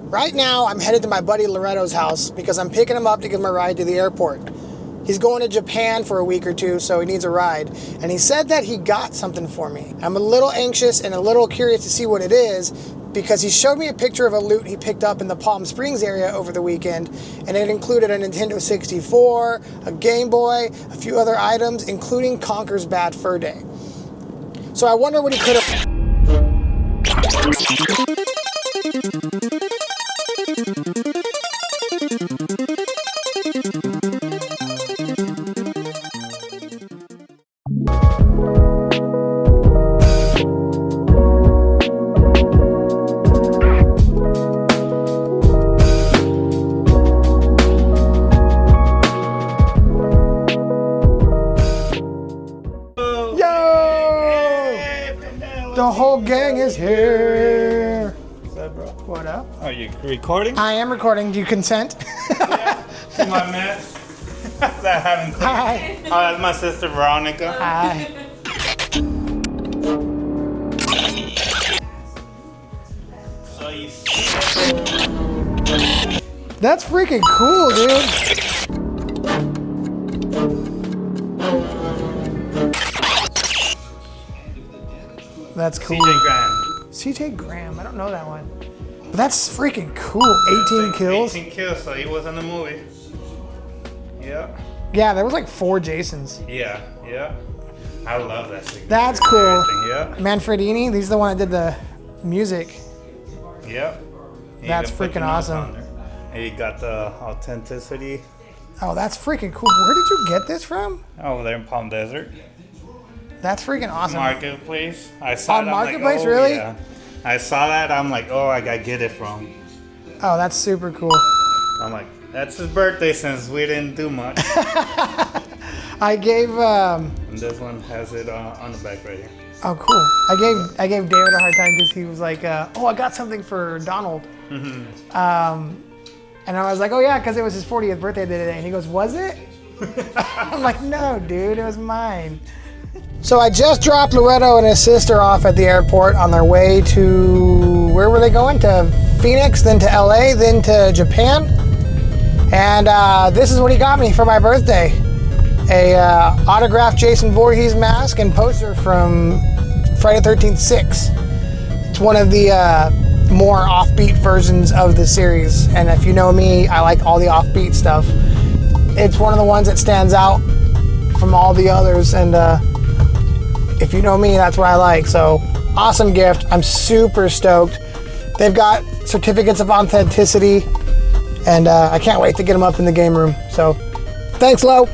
Right now, I'm headed to my buddy Loreto's house because I'm picking him up to give him a ride to the airport. He's going to Japan for a week or two, so he needs a ride. And he said that he got something for me. I'm a little anxious and a little curious to see what it is because he showed me a picture of a loot he picked up in the Palm Springs area over the weekend, and it included a Nintendo 64, a Game Boy, a few other items, including Conker's Bad Fur Day. So I wonder what he could have... The whole gang is here. What's up, bro? What up? Are you recording? I am recording. Do you consent? Yeah. See my mess? That I haven't cleaned. Hi. Oh, that's my sister Veronica. Hi. So you see That's freaking cool, dude. That's cool. CJ Graham. CJ Graham. I don't know that one. But that's freaking cool. 18 kills. 18 kills, so he was in the movie. Yeah. Yeah, there was like 4 Jasons. Yeah, yeah. I love that signature. That's cool. Yeah. Manfredini, he's the one that did the music. Yep. You That's can put the freaking notes awesome. on there. And you got the authenticity Oh, that's freaking cool. Where did you get this from? over there in Palm Desert. That's freaking awesome. Marketplace. I saw On it. I'm Marketplace, like, oh, really? Yeah. I saw that. I'm like, oh, I gotta get it from. Oh, that's super cool. I'm like, that's his birthday since we didn't do much. I gave And this one has it on the back right here. oh cool. I gave David a hard time because he was like, oh, I got something for Donald. And I was like, oh yeah, because it was his 40th birthday today. And he goes, was it? I'm like, no, dude, it was mine. So I just dropped Loreto and his sister off at the airport on their way to, where were they going? To Phoenix, then to LA, then to Japan. And this is what he got me for my birthday. A autographed Jason Voorhees mask and poster from Friday the 13th 6. It's one of the more offbeat versions of the series. And if you know me, I like all the offbeat stuff. It's one of the ones that stands out from all the others. And if you know me, that's what I like. So awesome gift. I'm super stoked. They've got certificates of authenticity, and I can't wait to get them up in the game room. So thanks, Lo.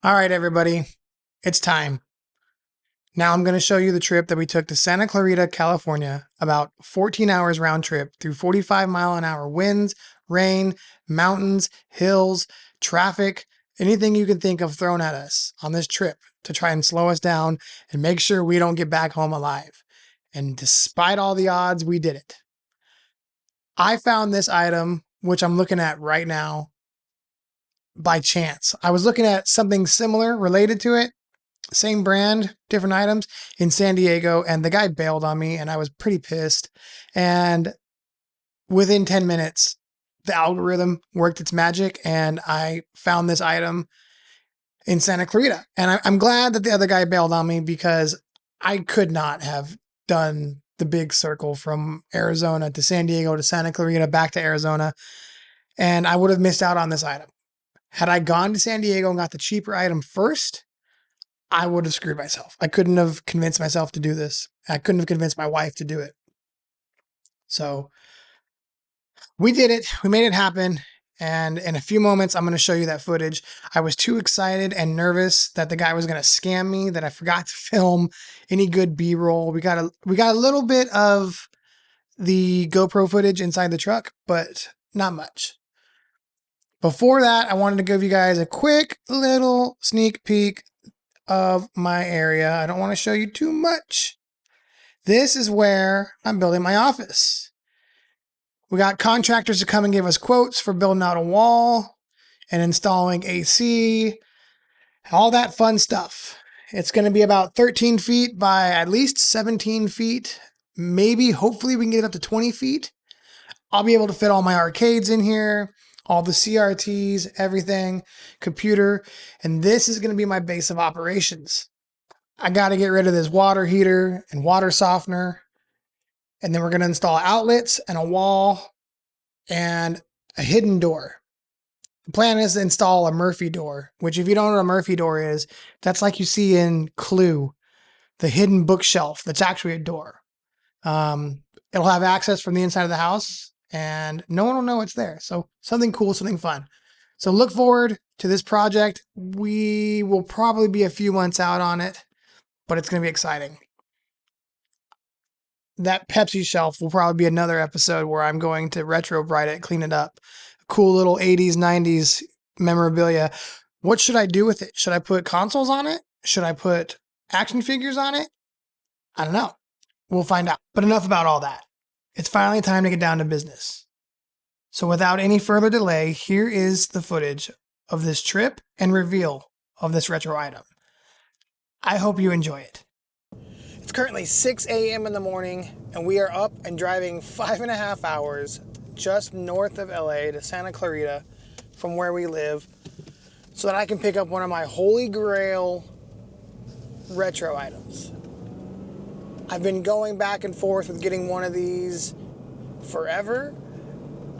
All right, everybody, it's time. Now I'm going to show you the trip that we took to Santa Clarita, California, about 14 hours round trip through 45-mile-an-hour winds, rain, mountains, hills, traffic, anything you can think of thrown at us on this trip to try and slow us down and make sure we don't get back home alive. And despite all the odds, we did it. I found this item, which I'm looking at right now, by chance. I was looking at something similar related to it, same brand, different items in San Diego, and the guy bailed on me and I was pretty pissed. And within 10 minutes, the algorithm worked its magic and I found this item in Santa Clarita. And I'm glad that the other guy bailed on me because I could not have done the big circle from Arizona to San Diego to Santa Clarita back to Arizona, and I would have missed out on this item. Had I gone to San Diego and got the cheaper item first, I would have screwed myself. I couldn't have convinced myself to do this. I couldn't have convinced my wife to do it. So we did it. We made it happen. And in a few moments, I'm going to show you that footage. I was too excited and nervous that the guy was going to scam me that I forgot to film any good B-roll. We got a little bit of the GoPro footage inside the truck, but not much. Before that, I wanted to give you guys a quick little sneak peek of my area. I don't want to show you too much. This is where I'm building my office. We got contractors to come and give us quotes for building out a wall and installing AC, all that fun stuff. It's going to be about 13 feet by at least 17 feet. Maybe, hopefully, we can get it up to 20 feet. I'll be able to fit all my arcades in here, all the CRTs, everything, computer, and this is going to be my base of operations. I got to get rid of this water heater and water softener, and then we're going to install outlets and a wall and a hidden door. The plan is to install a Murphy door, which if you don't know what a Murphy door is, that's like you see in Clue, the hidden bookshelf that's actually a door. It'll have access from the inside of the house and no one will know it's there. So something cool, something fun. So look forward to this project. We will probably be a few months out on it, but it's going to be exciting. That Pepsi shelf will probably be another episode where I'm going to retro bright it, clean it up. Cool little 80s, 90s memorabilia. What should I do with it? Should I put consoles on it? Should I put action figures on it? I don't know. We'll find out. But enough about all that. It's finally time to get down to business. So without any further delay, here is the footage of this trip and reveal of this retro item. I hope you enjoy it. It's currently 6 a.m. in the morning, and we are up and driving 5.5 hours just north of LA to Santa Clarita from where we live so that I can pick up one of my holy grail retro items. I've been going back and forth with getting one of these forever.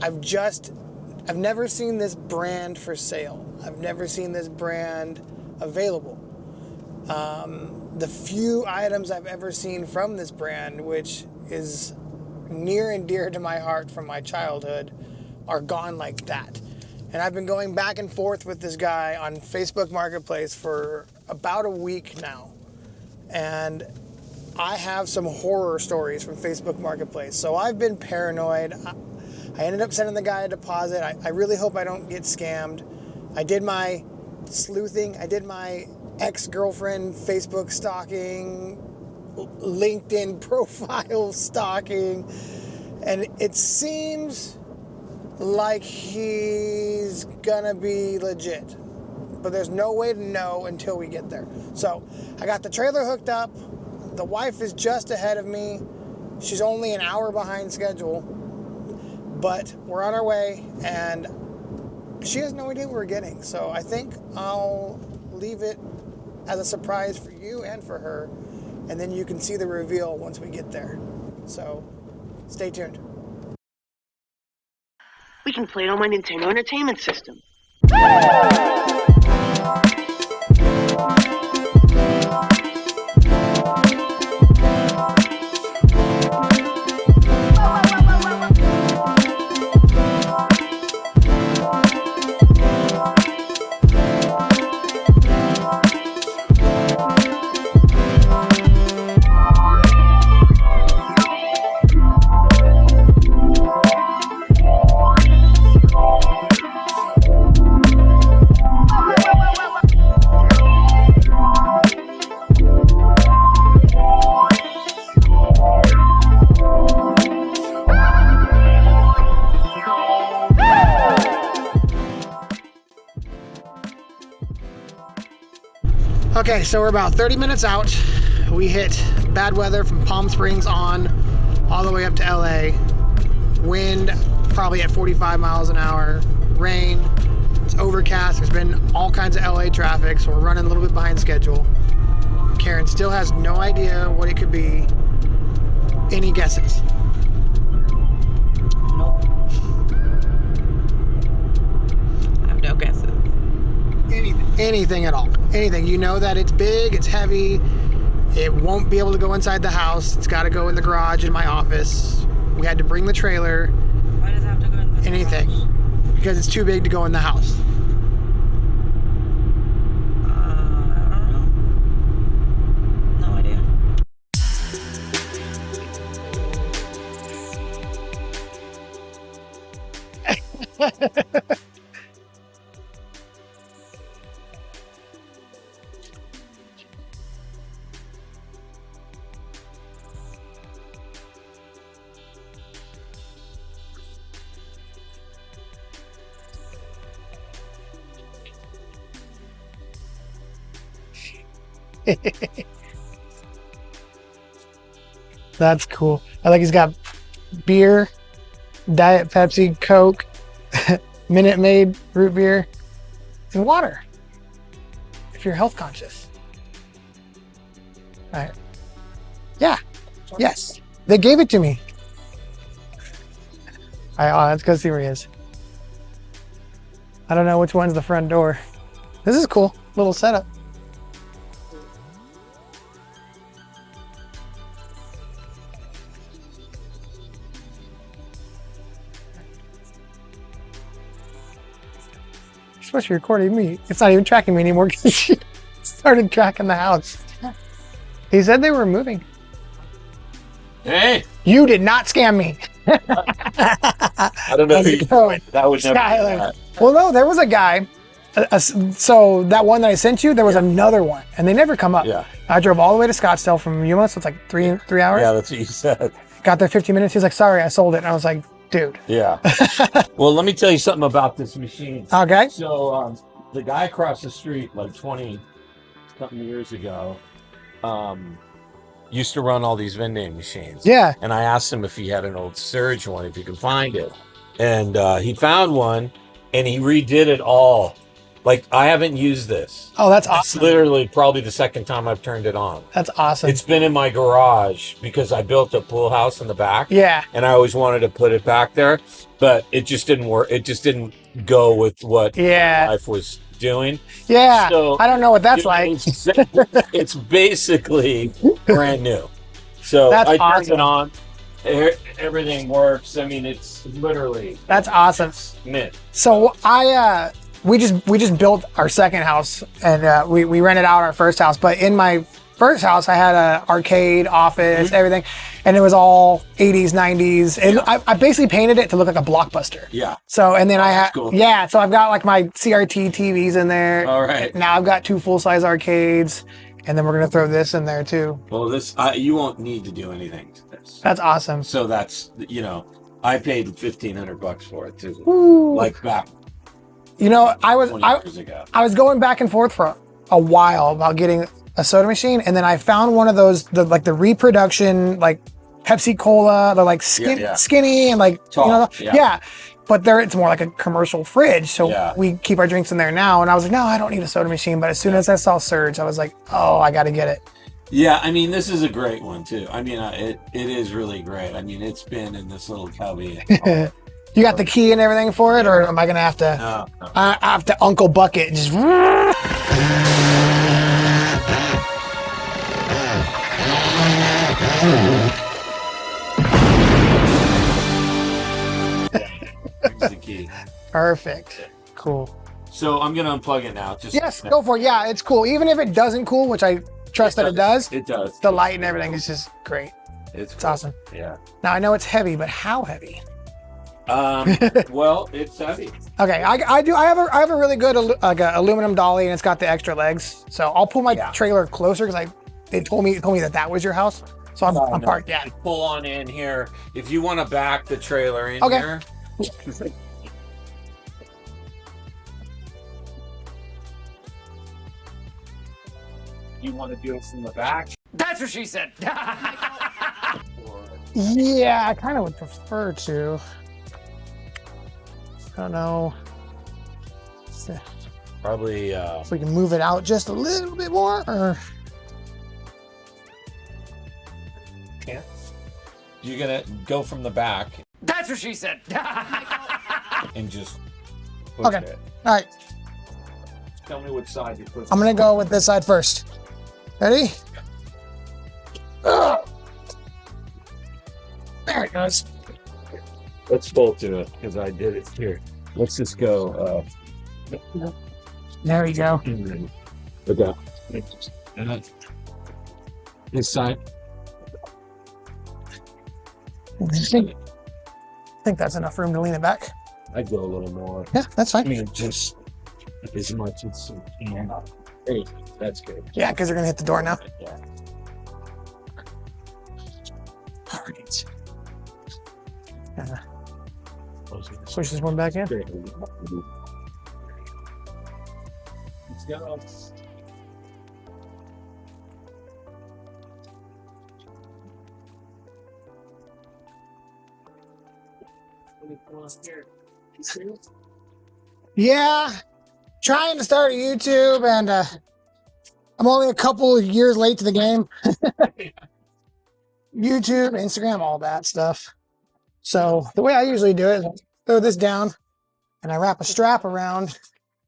I've never seen this brand for sale. I've never seen this brand available. The few items I've ever seen from this brand, which is near and dear to my heart from my childhood, are gone like that. And I've been going back and forth with this guy on Facebook Marketplace for about a week now. And I have some horror stories from Facebook Marketplace. So I've been paranoid. I ended up sending the guy a deposit. I really hope I don't get scammed. I did my sleuthing. I did my ex-girlfriend Facebook stalking, LinkedIn profile stalking, and it seems like he's gonna be legit, but there's no way to know until we get there. So I got the trailer hooked up. The wife is just ahead of me. She's only an hour behind schedule, but we're on our way, and she has no idea what we're getting. So I think I'll leave it as a surprise for you and for her, and then you can see the reveal once we get there. So stay tuned. We can play it on my Nintendo Entertainment System. Okay, so we're about 30 minutes out. We hit bad weather from Palm Springs on all the way up to LA. Wind probably at 45 miles an hour. Rain. It's overcast. There's been all kinds of LA traffic, so we're running a little bit behind schedule. Karen still has no idea what it could be. Any guesses? Nope. I have no guesses. Anything at all. Anything. You know that it's big, it's heavy, it won't be able to go inside the house. It's got to go in the garage in my office. We had to bring the trailer. Why does it have to go in the Anything. garage? Because it's too big to go in the house. I don't know. No idea. That's cool. I like he's got beer, Diet Pepsi, Coke, Minute Maid, root beer, and water. If you're health conscious. All right. Yeah. Yes. They gave it to me. All right, let's go see where he is. I don't know which one's the front door. This is cool. Little setup. You're supposed to be recording me. It's not even tracking me anymore because you started tracking the house. He said they were moving. Hey, You did not scam me. I don't know How's who it going? that would never do Skylar. that. Well, no, there was a guy. So that one that I sent you, there was another one, and they never come up. Yeah. I drove all the way to Scottsdale from Yuma, so it's like three hours. Yeah, that's what you said. Got there 15 minutes. He's like, "Sorry, I sold it." And I was like, "Dude." Yeah. Well, let me tell you something about this machine. Okay. So the guy across the street, like 20 something years ago, used to run all these vending machines. Yeah. And I asked him if he had an old Surge one, if he could find it. And he found one, and he redid it all. Like, I haven't used this. Oh, that's It's awesome. literally probably the second time I've turned it on. That's awesome. It's been in my garage because I built a pool house in the back. Yeah. And I always wanted to put it back there, but it just didn't work. It just didn't go with what Yeah. life was doing. Yeah. So, I don't know what that's like. It's basically brand new. So That's I turned awesome. it on. Everything works. I mean, it's literally That's awesome. mint. So we just built our second house, and we rented out our first house. But in my first house, I had an arcade, office, everything, and it was all 80s, 90s. And I basically painted it to look like a Blockbuster. Yeah. So, and then I had, that's cool. yeah, so I've got like my CRT TVs in there. All right. Now I've got 2 full-size arcades, and then we're going to throw this in there too. Well, this you won't need to do anything to this. That's awesome. So that's, I paid $1,500 for it too. Ooh. Like back You know, 20 years ago. I was going back and forth for a while about getting a soda machine, and then I found one of those, the reproduction, like Pepsi Cola. They're like skinny and like Tall, yeah. But it's more like a commercial fridge, so Yeah. we keep our drinks in there now. And I was like, no, I don't need a soda machine. But as soon as I saw Surge, I was like, oh, I got to get it. Yeah, I mean, this is a great one too. I mean, it is really great. I mean, it's been in this little cubby. You got the key and everything for it, or am I gonna have to? No. I have to Uncle Bucket and just. Here's the key. Perfect. Cool. So I'm gonna unplug it now. Yes, go for it. Yeah, it's cool. Even if it doesn't cool, which I trust that it does, It does. the light and everything is just great. It's It's awesome. Yeah. Now I know it's heavy, but how heavy? Well, it's heavy. Okay, I have a really good aluminum dolly, and it's got the extra legs. So I'll pull my trailer closer because they told me that was your house. So I'm parked. Yeah. Pull on in here. If you want to back the trailer in Okay. here. You want to do it from the back? That's what she said. Yeah, I kind of would prefer to. I don't know Probably. if we can move it out just a little bit more, or You're gonna go from the back That's what she said. and just push Okay. it. all right. Tell me which side you put. I'm gonna go with this side first. Ready? Ugh. There it goes. Let's both do it because I did it here. Let's just go. There we go. Okay. This side. I think that's enough room to lean it back. I'd go a little more. Yeah, that's I fine. mean, just as much as you can. Hey, that's good. Yeah, because you're gonna hit the door now. Yeah. All right. Push this one back in. Let's go. Yeah, trying to start a YouTube, and I'm only a couple of years late to the game. YouTube, Instagram, all that stuff. So the way I usually do it is I throw this down and I wrap a strap around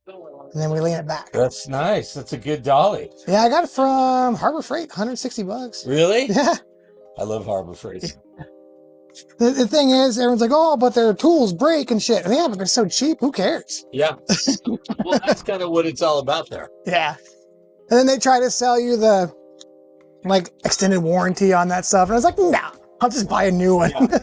and then we lean it back. That's nice. That's a good dolly. Yeah, I got it from Harbor Freight, $160. Really? Yeah. I love Harbor Freight. The thing is, everyone's like, oh, but their tools break and shit. Yeah, but they're so cheap. Who cares? Yeah. Well, that's kind of what it's all about there. Yeah. And then they try to sell you the like extended warranty on that stuff. And I was like, nah, I'll just buy a new one. Yeah.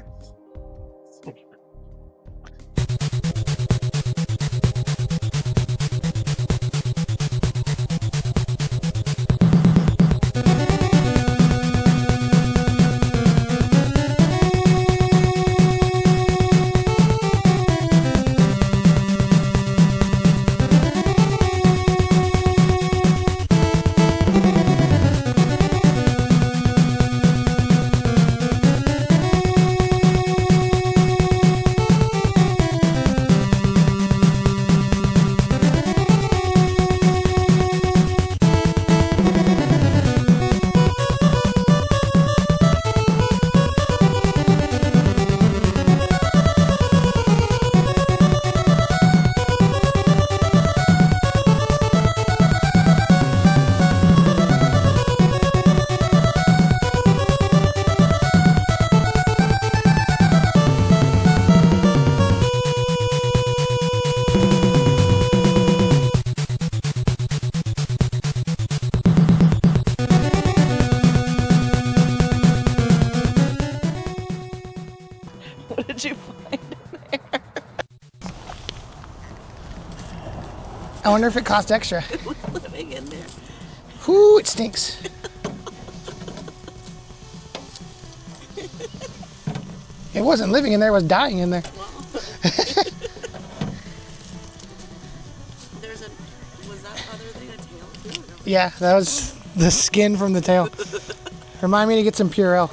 What did you find in there? I wonder if it cost extra. It was living in there. Whoo, it stinks. It wasn't living in there, it was dying in there. Was that other thing a tail too? Yeah, that was the skin from the tail. Remind me to get some Purell.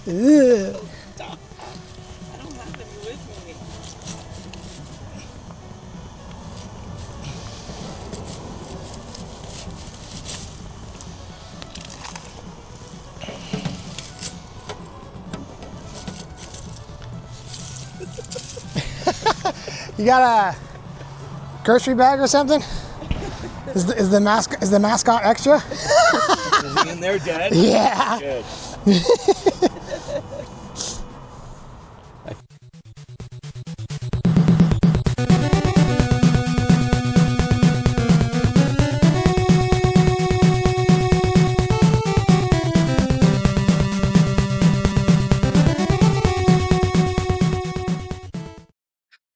Ugh. Stop. I don't have any with me. You got a grocery bag or something? Is the mascot extra? Is he in there dead? Yeah. Good.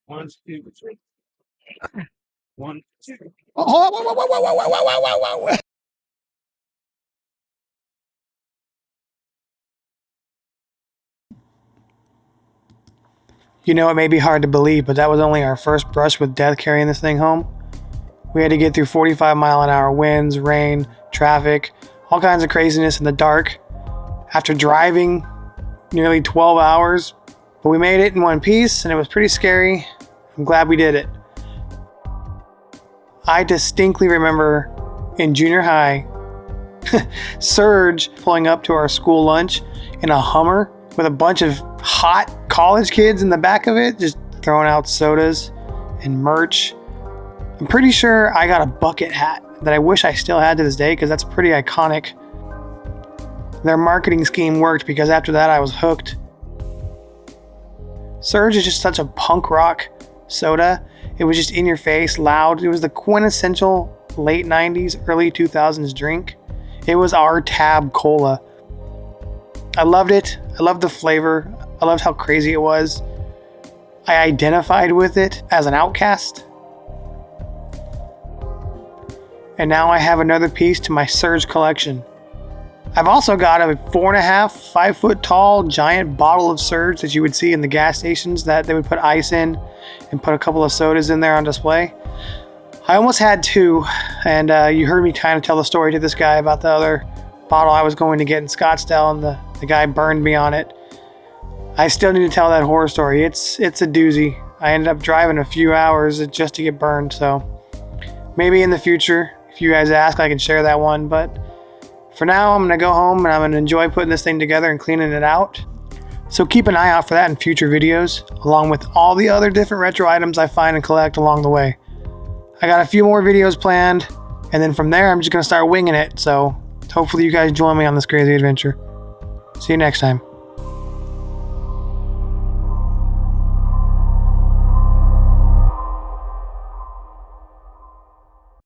One, two, three. One, two. Oh, hold on, whoa. You know, it may be hard to believe, but that was only our first brush with death carrying this thing home. We had to get through 45-mile-an-hour winds, rain, traffic, all kinds of craziness in the dark. After driving nearly 12 hours, but we made it in one piece, and it was pretty scary. I'm glad we did it. I distinctly remember in junior high, Serge pulling up to our school lunch in a Hummer with a bunch of hot college kids in the back of it, just throwing out sodas and merch. I'm pretty sure I got a bucket hat that I wish I still had to this day because that's pretty iconic. Their marketing scheme worked because after that I was hooked. Surge is just such a punk rock soda. It was just in your face, loud. It was the quintessential late 90s, early 2000s drink. It was our Tab Cola. I loved it. I loved the flavor. I loved how crazy it was. I identified with it as an outcast. And now I have another piece to my Surge collection. I've also got a 4.5, 5 foot tall giant bottle of Surge that you would see in the gas stations that they would put ice in and put a couple of sodas in there on display. I almost had two, and you heard me kind of tell the story to this guy about the other bottle I was going to get in Scottsdale, and the guy burned me on it. I still need to tell that horror story. It's a doozy. I ended up driving a few hours just to get burned, so maybe in the future, if you guys ask, I can share that one. But for now, I'm going to go home and I'm going to enjoy putting this thing together and cleaning it out. So keep an eye out for that in future videos, along with all the other different retro items I find and collect along the way. I got a few more videos planned, and then from there, I'm just going to start winging it. So hopefully you guys join me on this crazy adventure. See you next time.